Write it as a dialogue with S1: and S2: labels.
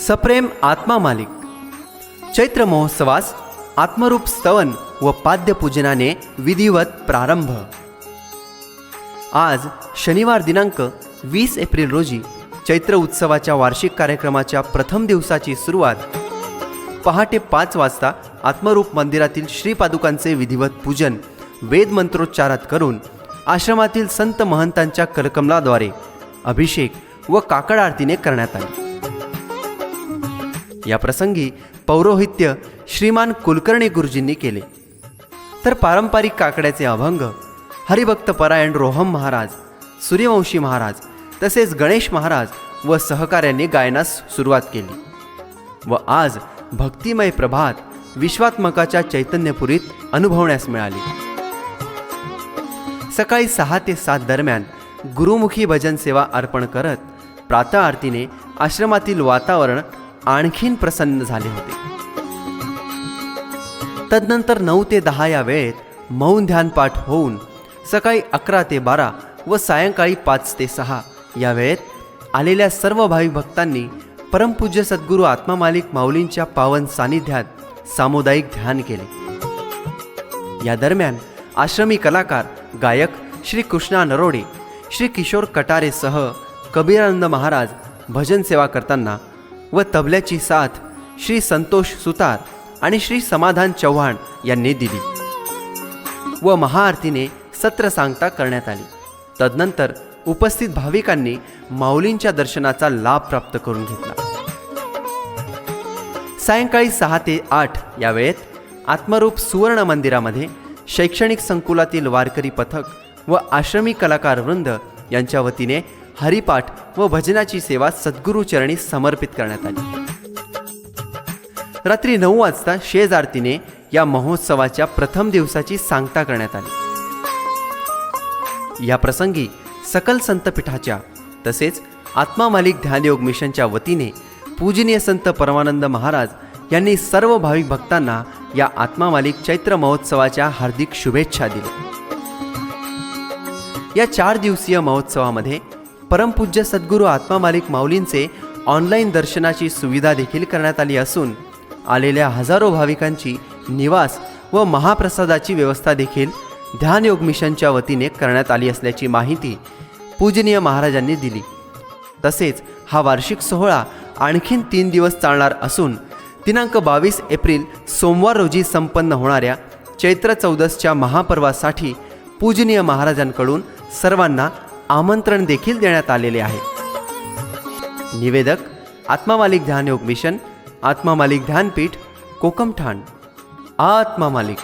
S1: सप्रेम आत्मा मालिक चैत्र महोत्सवास आत्मरूप स्तवन व पाद्यपूजनाने विधिवत प्रारंभ। आज शनिवार दिनांक 20 एप्रिल रोजी चैत्र उत्सवाच्या वार्षिक कार्यक्रमाच्या प्रथम दिवसाची सुरुवात पहाटे 5 वाजता आत्मरूप मंदिरातील श्रीपादुकांचे विधिवत पूजन वेद मंत्रोच्चारात करून आश्रमातील संत महंतांच्या करकमलाद्वारे अभिषेक व काकड आरतीने करण्यात आली। या प्रसंगी पौरोहित्य श्रीमान कुलकर्णी गुरुजींनी केले, तर पारंपरिक काकड्याचे अभंग हरिभक्त परायण रोहम महाराज, सूर्यवंशी महाराज तसेच गणेश महाराज व सहकार्यांनी गायनास सुरुवात केली व आज भक्तिमय प्रभात विश्वात्मकाच्या चैतन्यपुरीत अनुभवण्यास मिळाली। सकाळी 6 ते 7 दरम्यान गुरुमुखी भजन सेवा अर्पण करत प्रातः आरतीने आश्रमातील वातावरण आणखीन प्रसन्न झाले होते। तदनंतर 9 ते 10 या वेळेत मौन ध्यान पाठ होऊन सकाळी 11 ते 12 व सायंकाळी 5 ते 6 या वेळेत आलेल्या सर्व भाविक भक्तांनी परमपूज्य सद्गुरू आत्मा मालिक माऊलींच्या पावन सानिध्यात सामुदायिक ध्यान केले। या दरम्यान आश्रमी कलाकार गायक श्री कृष्णा नरोडे, श्री किशोर कटारेसह कबीरानंद महाराज भजन सेवा करताना व तबल्याची साथ श्री संतोष सुतार आणि श्री समाधान चव्हाण यांनी दिली व महाआरतीने सत्र सांगता करण्यात आली। तदनंतर उपस्थित भाविकांनी माऊलींच्या दर्शनाचा लाभ प्राप्त करून घेतला। सायंकाळी 6 ते 8 या वेळेत आत्मरूप सुवर्ण मंदिरामध्ये शैक्षणिक संकुलातील वारकरी पथक व आश्रमी कलाकार वृंद यांच्या वतीने हरिपाठ व भजनाची सेवा सद्गुरू चरणी समर्पित करण्यात आली। रात्री 9 वाजता शेज आरतीने या महोत्सवाच्या प्रथम दिवसाची सांगता करण्यात आली। या प्रसंगी सकल संतपीठाच्या तसेच आत्मा मालिक ध्यानयोग मिशनच्या वतीने पूजनीय संत परमानंद महाराज यांनी सर्व भाविक भक्तांना या आत्मा मालिक चैत्र महोत्सवाच्या हार्दिक शुभेच्छा दिल्या। या 4 दिवसीय महोत्सवामध्ये परमपूज्य सद्गुरू आत्मा मालिक माऊलींचे ऑनलाईन दर्शनाची सुविधा देखील करण्यात आली असून आलेल्या हजारो भाविकांची निवास व महाप्रसादाची व्यवस्था देखील ध्यानयोग मिशनच्या वतीने करण्यात आली असल्याची माहिती पूजनीय महाराजांनी दिली। तसेच हा वार्षिक सोहळा आणखीन 3 दिवस चालणार असून दिनांक 22 एप्रिल सोमवार रोजी संपन्न होणाऱ्या चैत्र चौदसच्या महापर्वासाठी पूजनीय महाराजांकडून सर्वांना आमंत्रण देखील देण्यात आलेले आहे। निवेदक आत्मा मालिक ध्यानयोग मिशन, आत्मा मालिक ध्यानपीठ, कोकमठाण। आत्मा मालिक।